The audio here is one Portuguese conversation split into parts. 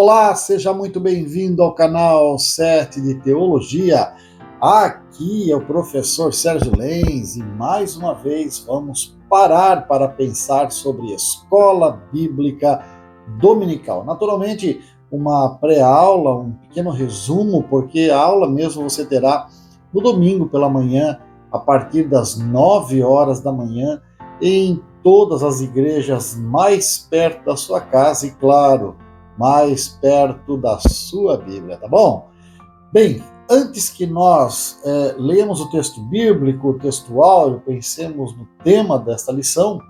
Olá, seja muito bem-vindo ao canal 7 de Teologia. Aqui é o professor Sérgio Lenz e mais uma vez vamos parar para pensar sobre escola bíblica dominical. Naturalmente, uma pré-aula, um pequeno resumo, porque a aula mesmo você terá no domingo pela manhã, a partir das 9 horas da manhã, em todas as igrejas mais perto da sua casa e, claro, mais perto da sua Bíblia, tá bom? Bem, antes que nós leamos o texto bíblico, o texto áureo, pensemos no tema desta lição,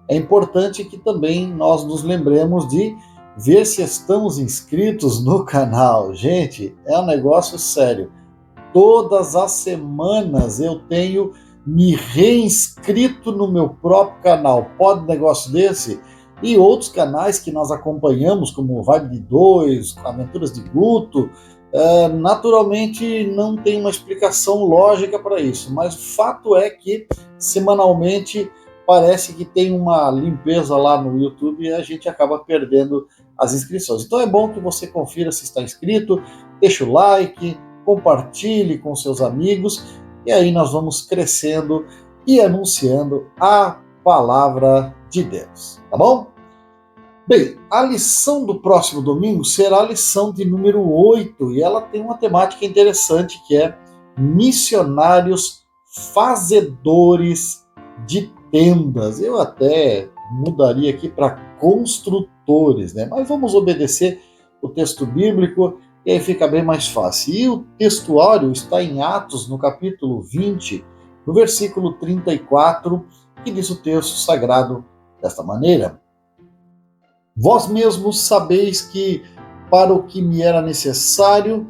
é importante que também nós nos lembremos de ver se estamos inscritos no canal. Gente, é um negócio sério. Todas as semanas eu tenho me reinscrito no meu próprio canal. Pode um negócio desse? E outros canais que nós acompanhamos, como Vibe de 2, Aventuras de Guto, naturalmente não tem uma explicação lógica para isso, mas o fato é que semanalmente parece que tem uma limpeza lá no YouTube e a gente acaba perdendo as inscrições. Então é bom que você confira se está inscrito, deixa o like, compartilhe com seus amigos e aí nós vamos crescendo e anunciando a palavra de Deus, tá bom? Bem, a lição do próximo domingo será a lição de número 8 e ela tem uma temática interessante que é missionários fazedores de tendas. Eu até mudaria aqui para construtores, né? Mas vamos obedecer o texto bíblico e aí fica bem mais fácil. E o textuário está em Atos, no capítulo 20, no versículo 34, que diz o texto sagrado desta maneira: Vós mesmos sabeis que, para o que me era necessário,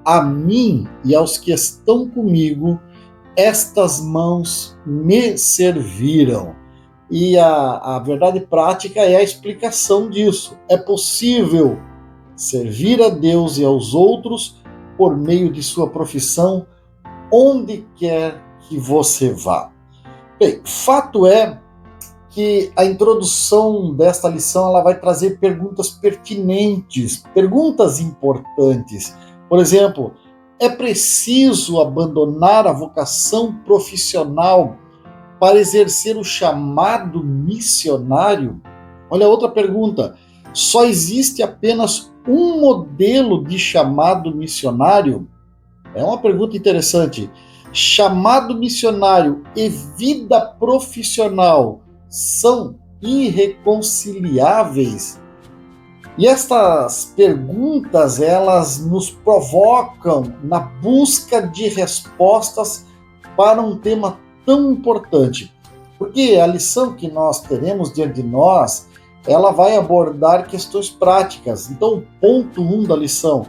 a mim e aos que estão comigo, estas mãos me serviram. E a verdade prática é a explicação disso. É possível servir a Deus e aos outros por meio de sua profissão, onde quer que você vá. Bem, fato é que a introdução desta lição ela vai trazer perguntas pertinentes, perguntas importantes. Por exemplo, é preciso abandonar a vocação profissional para exercer o chamado missionário? Olha outra pergunta. Só existe apenas um modelo de chamado missionário? É uma pergunta interessante. Chamado missionário e vida profissional são irreconciliáveis? E estas perguntas, elas nos provocam na busca de respostas para um tema tão importante. Porque a lição que nós teremos diante de nós, ela vai abordar questões práticas. Então, o ponto 1 da lição: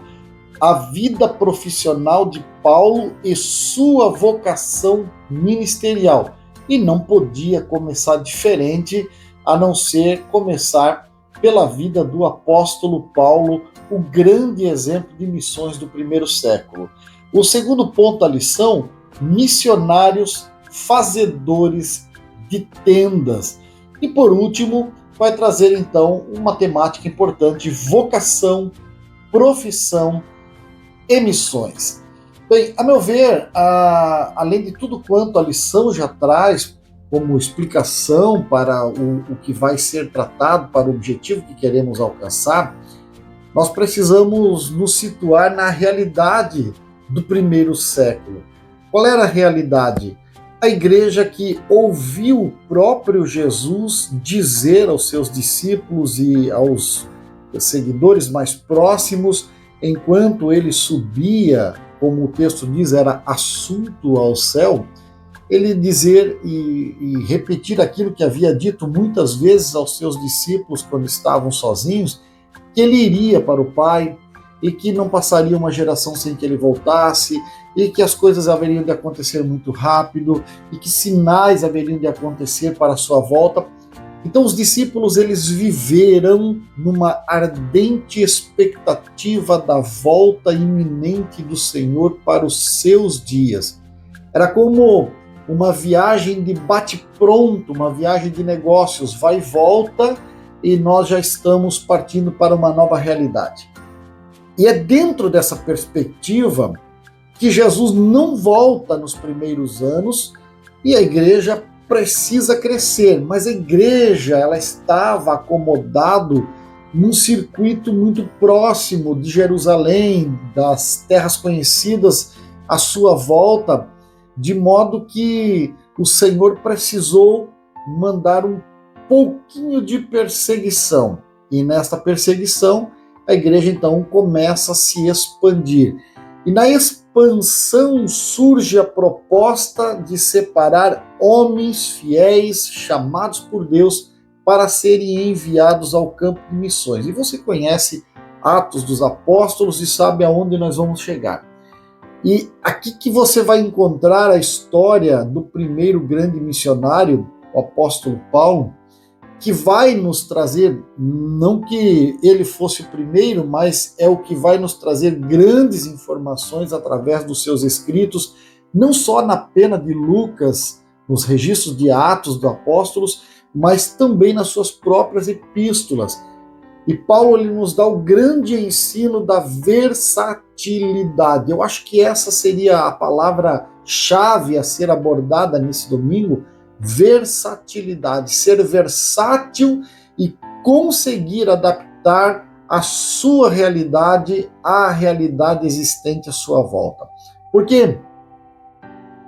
a vida profissional de Paulo e sua vocação ministerial. E não podia começar diferente, a não ser começar pela vida do apóstolo Paulo, o grande exemplo de missões do primeiro século. O segundo ponto da lição: missionários fazedores de tendas. E por último, vai trazer então uma temática importante: vocação, profissão e missões. Bem, a meu ver, além de tudo quanto a lição já traz como explicação para o que vai ser tratado, para o objetivo que queremos alcançar, nós precisamos nos situar na realidade do primeiro século. Qual era a realidade? A igreja que ouviu o próprio Jesus dizer aos seus discípulos e aos seguidores mais próximos, enquanto ele subia, como o texto diz, era assunto ao céu, ele dizer e repetir aquilo que havia dito muitas vezes aos seus discípulos quando estavam sozinhos, que ele iria para o Pai e que não passaria uma geração sem que ele voltasse e que as coisas haveriam de acontecer muito rápido e que sinais haveriam de acontecer para a sua volta. Então os discípulos, eles viveram numa ardente expectativa da volta iminente do Senhor para os seus dias. Era como uma viagem de bate-pronto, uma viagem de negócios, vai e volta, e nós já estamos partindo para uma nova realidade. E é dentro dessa perspectiva que Jesus não volta nos primeiros anos e a igreja precisa crescer, mas a igreja ela estava acomodado num circuito muito próximo de Jerusalém, das terras conhecidas à sua volta, de modo que o Senhor precisou mandar um pouquinho de perseguição. E nesta perseguição, a igreja então começa a se expandir. E na expansão surge a proposta de separar homens fiéis, chamados por Deus, para serem enviados ao campo de missões. E você conhece Atos dos Apóstolos e sabe aonde nós vamos chegar. E aqui que você vai encontrar a história do primeiro grande missionário, o apóstolo Paulo, que vai nos trazer, não que ele fosse o primeiro, mas é o que vai nos trazer grandes informações através dos seus escritos, não só na pena de Lucas, nos registros de Atos dos Apóstolos, mas também nas suas próprias epístolas. E Paulo ele nos dá o grande ensino da versatilidade. Eu acho que essa seria a palavra-chave a ser abordada nesse domingo, versatilidade, ser versátil e conseguir adaptar a sua realidade à realidade existente à sua volta. Porque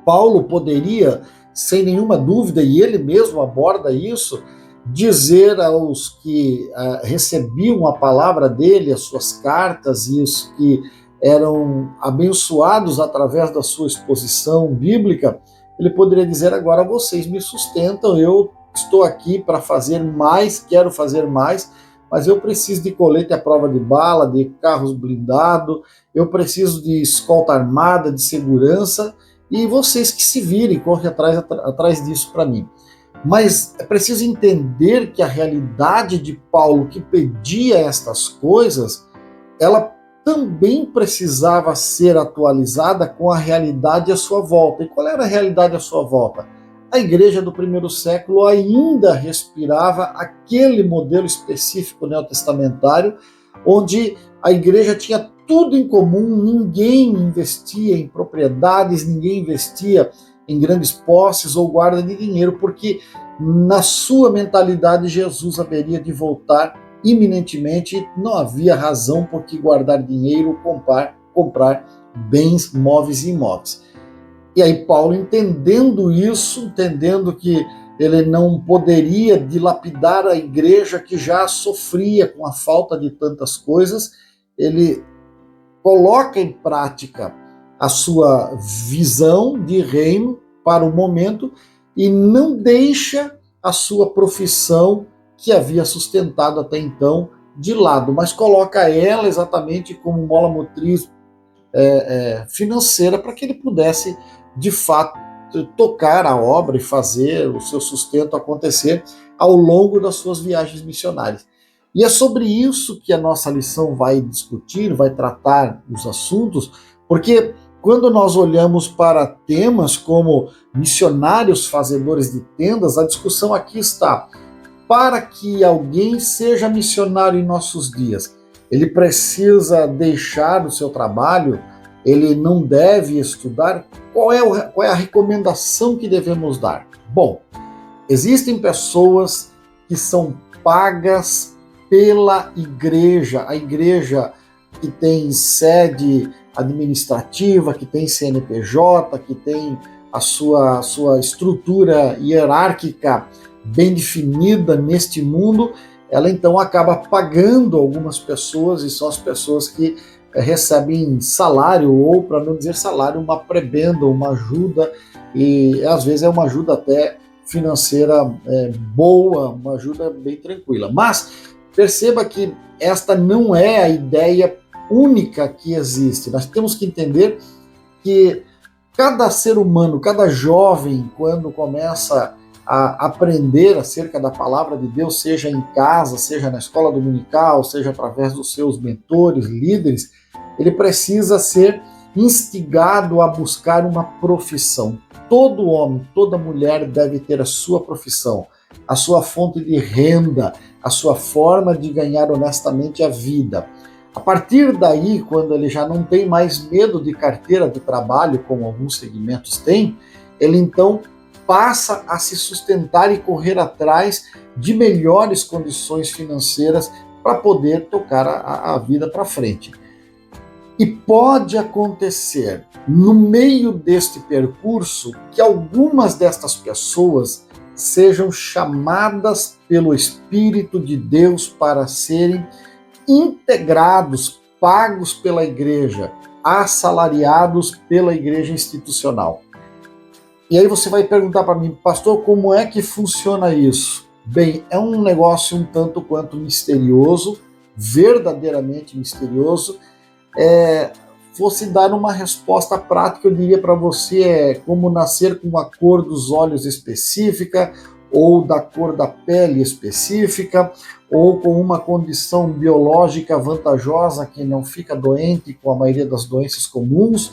Paulo poderia, sem nenhuma dúvida, e ele mesmo aborda isso, dizer aos que recebiam a palavra dele, as suas cartas, e os que eram abençoados através da sua exposição bíblica, ele poderia dizer: agora vocês me sustentam, eu estou aqui para fazer mais, quero fazer mais, mas eu preciso de colete à prova de bala, de carros blindados, eu preciso de escolta armada, de segurança, e vocês que se virem, correm atrás disso para mim. Mas é preciso entender que a realidade de Paulo, que pedia estas coisas, ela também precisava ser atualizada com a realidade à sua volta. E qual era a realidade à sua volta? A igreja do primeiro século ainda respirava aquele modelo específico neotestamentário, onde a igreja tinha tudo em comum, ninguém investia em propriedades, ninguém investia em grandes posses ou guarda de dinheiro, porque na sua mentalidade Jesus haveria de voltar iminentemente, não havia razão por que guardar dinheiro ou comprar bens, móveis e imóveis. E aí Paulo, entendendo isso, entendendo que ele não poderia dilapidar a igreja que já sofria com a falta de tantas coisas, ele coloca em prática a sua visão de reino para o momento e não deixa a sua profissão que havia sustentado até então de lado, mas coloca ela exatamente como mola motriz financeira para que ele pudesse, de fato, tocar a obra e fazer o seu sustento acontecer ao longo das suas viagens missionárias. E é sobre isso que a nossa lição vai discutir, vai tratar os assuntos, porque quando nós olhamos para temas como missionários fazedores de tendas, a discussão aqui está: para que alguém seja missionário em nossos dias, ele precisa deixar o seu trabalho, ele não deve estudar. Qual é a recomendação que devemos dar? Bom, existem pessoas que são pagas pela igreja, a igreja que tem sede administrativa, que tem CNPJ, que tem a sua estrutura hierárquica bem definida neste mundo, ela então acaba pagando algumas pessoas, e são as pessoas que recebem salário, ou para não dizer salário, uma prebenda, uma ajuda, e às vezes é uma ajuda até financeira boa, uma ajuda bem tranquila. Mas perceba que esta não é a ideia única que existe. Nós temos que entender que cada ser humano, cada jovem, quando começa a aprender acerca da palavra de Deus, seja em casa, seja na escola dominical, seja através dos seus mentores, líderes, ele precisa ser instigado a buscar uma profissão. Todo homem, toda mulher deve ter a sua profissão, a sua fonte de renda, a sua forma de ganhar honestamente a vida. A partir daí, quando ele já não tem mais medo de carteira de trabalho, como alguns segmentos têm, ele então passa a se sustentar e correr atrás de melhores condições financeiras para poder tocar a vida para frente. E pode acontecer, no meio deste percurso, que algumas destas pessoas sejam chamadas pelo Espírito de Deus para serem integrados, pagos pela igreja, assalariados pela igreja institucional. E aí você vai perguntar para mim, pastor, como é que funciona isso? Bem, é um negócio um tanto quanto misterioso, verdadeiramente misterioso. Fosse dar uma resposta prática, eu diria para você, como nascer com uma cor dos olhos específica, ou da cor da pele específica, ou com uma condição biológica vantajosa que não fica doente com a maioria das doenças comuns.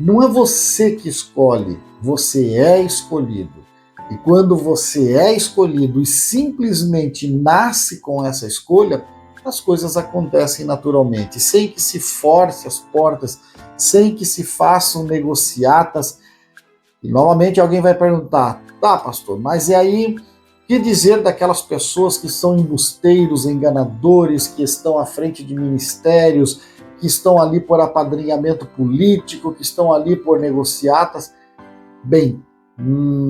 Não é você que escolhe, você é escolhido. E quando você é escolhido e simplesmente nasce com essa escolha, as coisas acontecem naturalmente, sem que se force as portas, sem que se façam negociatas. E novamente alguém vai perguntar, tá, pastor, mas e aí, o que dizer daquelas pessoas que são embusteiros, enganadores, que estão à frente de ministérios, que estão ali por apadrinhamento político, que estão ali por negociatas? Bem,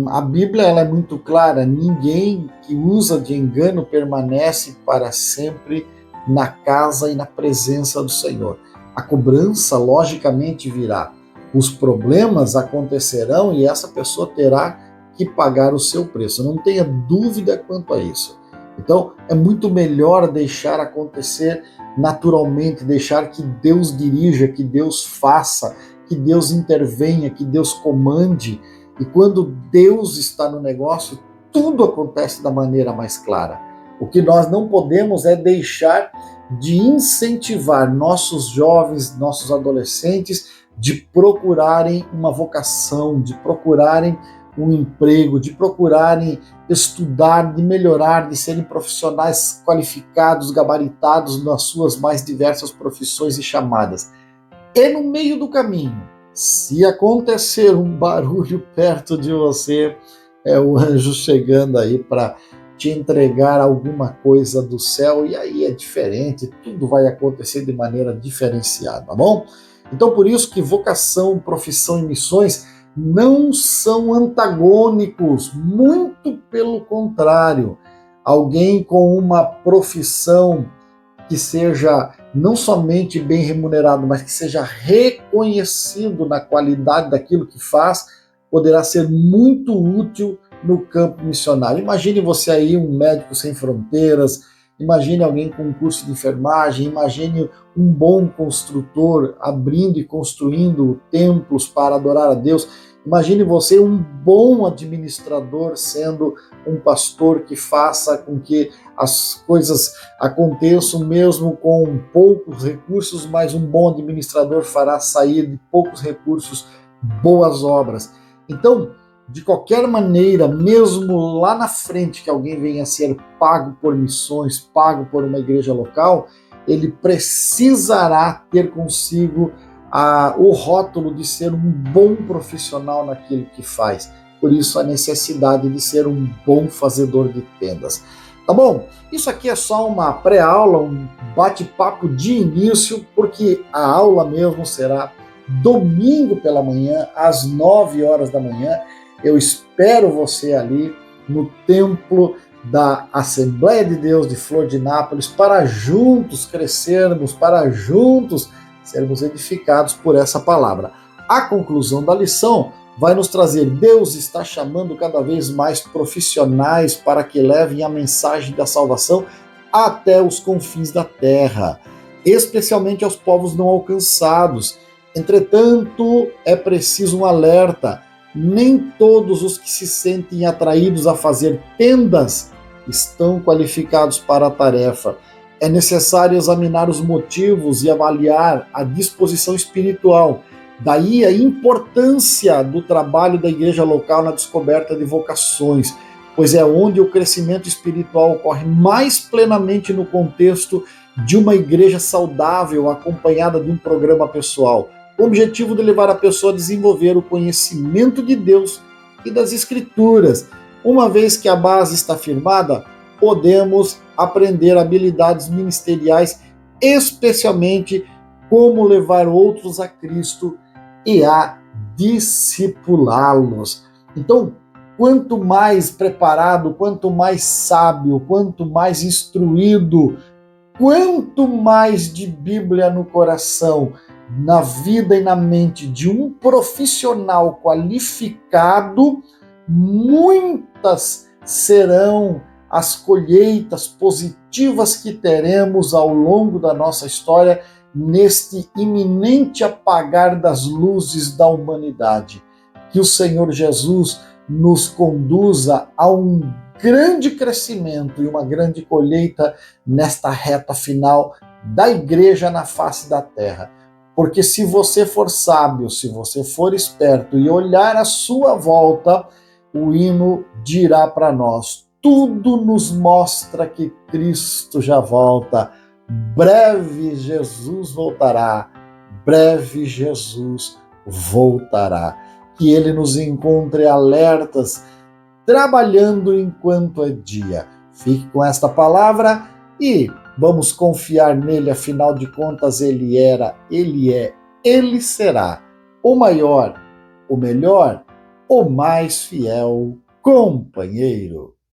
a Bíblia ela é muito clara, ninguém que usa de engano permanece para sempre na casa e na presença do Senhor. A cobrança logicamente virá, os problemas acontecerão e essa pessoa terá que pagar o seu preço, não tenha dúvida quanto a isso. Então é muito melhor deixar acontecer naturalmente, deixar que Deus dirija, que Deus faça, que Deus intervenha, que Deus comande. E quando Deus está no negócio, tudo acontece da maneira mais clara. O que nós não podemos é deixar de incentivar nossos jovens, nossos adolescentes, de procurarem uma vocação, de procurarem um emprego, de procurarem estudar, de melhorar, de serem profissionais qualificados, gabaritados nas suas mais diversas profissões e chamadas. E no meio do caminho, se acontecer um barulho perto de você, é o anjo chegando aí para te entregar alguma coisa do céu, e aí é diferente, tudo vai acontecer de maneira diferenciada, tá bom? Então por isso que vocação, profissão e missões não são antagônicos, muito pelo contrário. Alguém com uma profissão que seja não somente bem remunerado, mas que seja reconhecido na qualidade daquilo que faz, poderá ser muito útil no campo missionário. Imagine você aí, um médico sem fronteiras, imagine alguém com um curso de enfermagem, imagine um bom construtor abrindo e construindo templos para adorar a Deus. Imagine você um bom administrador sendo um pastor que faça com que as coisas aconteçam mesmo com poucos recursos, mas um bom administrador fará sair de poucos recursos boas obras. Então, de qualquer maneira, mesmo lá na frente que alguém venha a ser pago por missões, pago por uma igreja local, ele precisará ter consigo o rótulo de ser um bom profissional naquilo que faz. Por isso a necessidade de ser um bom fazedor de tendas. Tá bom? Isso aqui é só uma pré-aula, um bate-papo de início, porque a aula mesmo será domingo pela manhã, às 9 horas da manhã. Eu espero você ali no templo da Assembleia de Deus de Flor de Nápoles para juntos crescermos, para juntos sermos edificados por essa palavra. A conclusão da lição vai nos trazer: Deus está chamando cada vez mais profissionais para que levem a mensagem da salvação até os confins da terra, especialmente aos povos não alcançados. Entretanto, é preciso um alerta: nem todos os que se sentem atraídos a fazer tendas estão qualificados para a tarefa. É necessário examinar os motivos e avaliar a disposição espiritual. Daí a importância do trabalho da igreja local na descoberta de vocações, pois é onde o crescimento espiritual ocorre mais plenamente no contexto de uma igreja saudável acompanhada de um programa pessoal, com o objetivo de levar a pessoa a desenvolver o conhecimento de Deus e das Escrituras. Uma vez que a base está firmada, podemos aprender habilidades ministeriais, especialmente como levar outros a Cristo e a discipulá-los. Então, quanto mais preparado, quanto mais sábio, quanto mais instruído, quanto mais de Bíblia no coração, na vida e na mente de um profissional qualificado, muitas serão as colheitas positivas que teremos ao longo da nossa história neste iminente apagar das luzes da humanidade. Que o Senhor Jesus nos conduza a um grande crescimento e uma grande colheita nesta reta final da igreja na face da terra. Porque se você for sábio, se você for esperto e olhar à sua volta, o hino dirá para nós: tudo nos mostra que Cristo já volta. Breve Jesus voltará. Breve Jesus voltará. Que ele nos encontre alertas, trabalhando enquanto é dia. Fique com esta palavra e vamos confiar nele, afinal de contas, ele era, ele é, ele será o maior, o melhor, o mais fiel companheiro.